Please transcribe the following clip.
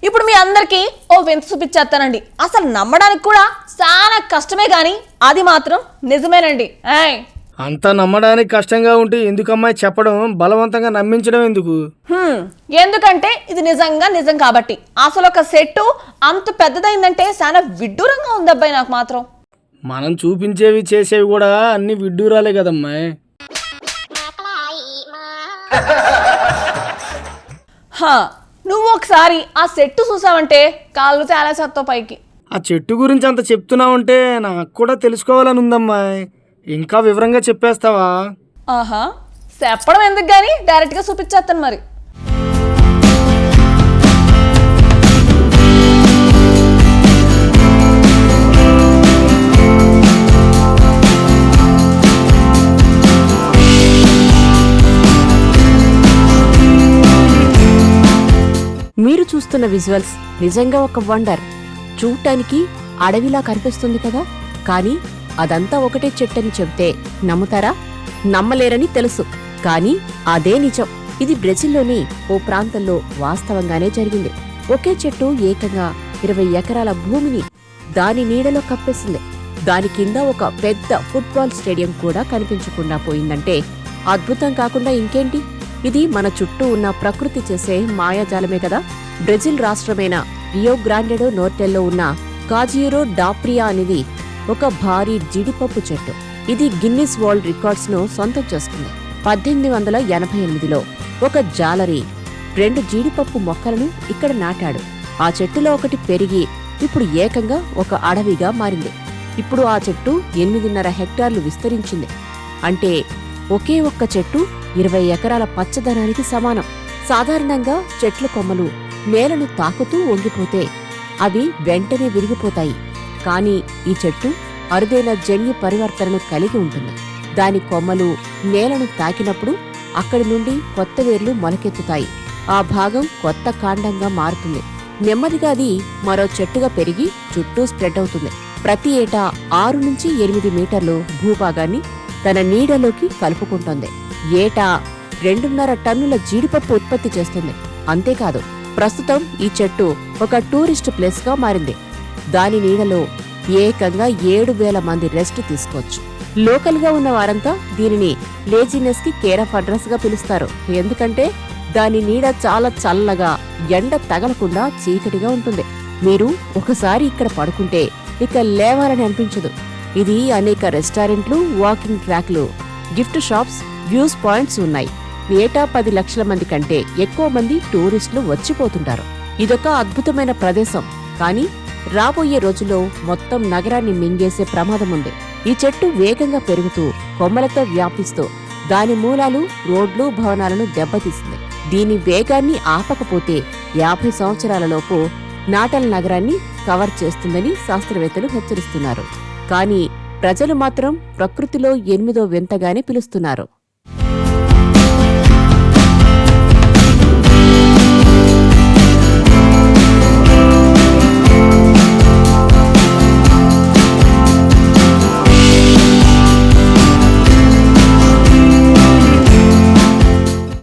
ఇప్పుడు మీ అందరికీ ఓ వింత చూపించేస్తానండి. అసలు నమ్మడానికి కూడా చాలా కష్టమే కానీ అది మాత్రం నిజమేనండి. అంత నమ్మడానికి కష్టంగా ఉంటే ఎందుకమ్మాయి చెప్పడం, బలవంతంగా నమ్మించడం ఎందుకు? ఎందుకంటే ఇది నిజంగా నిజం కాబట్టి. అసలు ఒక సెట్టు అంత పెద్దదైందంటే చాలా విడ్డూరంగా ఉంది అబ్బాయి నాకు మాత్రం. మనం చూపించేవి చేసేవి కూడా అన్ని విడ్డూరాలే కదమ్మాయి. నువ్వు ఒకసారి ఆ సెట్టు చూసావంటే కాళ్ళు తేలేసేస్తావు పైకి. ఆ చెట్టు గురించి అంత చెప్తున్నావంటే నాకు కూడా తెలుసుకోవాలని ఉందమ్మాయి. ఇంకా వివరంగా చెప్పేస్తావా? చెప్పడం ఎందుకు గానీ డైరెక్ట్ గా చూపించేస్తాను మరి. మీరు చూస్తున్న విజువల్స్ నిజంగా ఒక వండర్. చూడటానికి అడవిలా కనిపిస్తుంది కదా, కానీ అదంతా ఒకటే చెట్టని చెబితే నమ్ముతారా? నమ్మలేరని తెలుసు, కానీ అదే నిజం. ఇది బ్రెజిల్లోని ఓ ప్రాంతంలో వాస్తవంగానే జరిగింది. ఒకే చెట్టు ఏకంగా 20 ఎకరాల భూమిని దాని నీడలో కప్పేసింది. దాని కింద ఒక పెద్ద ఫుట్బాల్ స్టేడియం కూడా కనిపించకుండా పోయిందంటే అద్భుతం కాకుండా ఇంకేంటి? ఇది మన చుట్టూ ఉన్న ప్రకృతి చేసే మాయాజాలమే కదా. బ్రెజిల్ రాష్ట్రమైన రియో గ్రాండెడో నోర్టెల్లో ఉన్న కాజియరో డా ప్రియా అనేది ఒక భారీ జీడిపప్పు చెట్టు. ఇది గిన్నిస్ వరల్డ్ రికార్డ్స్ ను సొంతం చేసుకుంది. 1888లో ఒక జాలరీ 2 జీడిపప్పు మొక్కలను ఇక్కడ నాటాడు. ఆ చెట్టులో ఒకటి పెరిగి ఇప్పుడు ఏకంగా ఒక అడవిగా మారింది. ఇప్పుడు ఆ చెట్టు 8.5 హెక్టార్లు విస్తరించింది. అంటే ఒకే ఒక్క చెట్టు 20 ఎకరాల పచ్చదనానికి సమానం. సాధారణంగా చెట్ల కొమ్మలు నేలను తాకుతూ వంగిపోతే అవి వెంటనే విరిగిపోతాయి. కానీ ఈ చెట్టు అరుదైన జన్యు పరివర్తనను కలిగి ఉంటుంది. దాని కొమ్మలు నేలను తాకినప్పుడు అక్కడి నుండి కొత్త వేర్లు మొలకెత్తుతాయి. ఆ భాగం కొత్త కాండంగా మారుతుంది. నెమ్మదిగా అది మరో చెట్టుగా పెరిగి చుట్టూ స్ప్రెడ్ అవుతుంది. ప్రతి ఏటా 6 నుంచి 8 మీటర్లు భూభాగాన్ని తన నీడలోకి కలుపుకుంటోంది. ఏటా 2.5 టన్నుల జీడిపప్పు ఉత్పత్తి చేస్తుంది. అంతేకాదు, ప్రస్తుతం ఈ చెట్టు ఒక టూరిస్ట్ ప్లేస్ గా మారింది. దాని నీడలో ఏకంగా 7,000 మంది రెస్ట్ తీసుకోవచ్చు. లోకల్ గా ఉన్న వారంతా దీనిని లేజినెస్ కి కేర్ ఆఫ్ అడ్రస్ గా పిలుస్తారు. ఎందుకంటే దాని నీడ చాలా చల్లగా, ఎండ తగలకుండా చీకటిగా ఉంటుంది. మీరు ఒకసారి ఇక్కడ పడుకుంటే ఇక లేవాలని అనిపించదు. ఇది అనేక రెస్టారెంట్లు, వాకింగ్ ట్రాక్లు, గిఫ్ట్ షాప్స్, వ్యూస్ పాయింట్స్ ఉన్నాయి. ఏటా 10 లక్షల మంది కంటే ఎక్కువ మంది టూరిస్టులు వచ్చిపోతుంటారు. ఇదొక అద్భుతమైన ప్రదేశం. కానీ రాబోయే రోజుల్లో మొత్తం నగరాన్ని మింగేసే ప్రమాదం ఉంది. ఈ చెట్టు వేగంగా పెరుగుతూ కొమ్మలతో వ్యాపిస్తూ దాని మూలాలు, రోడ్లు, భవనాలను దెబ్బతీసింది. దీని వేగాన్ని ఆపకపోతే 50 సంవత్సరాలలోపు నాటల్ నగరాన్ని కవర్ చేస్తుందని శాస్త్రవేత్తలు హెచ్చరిస్తున్నారు. కానీ ప్రజలు మాత్రం ప్రకృతిలో 8వ వింతగానే పిలుస్తున్నారు.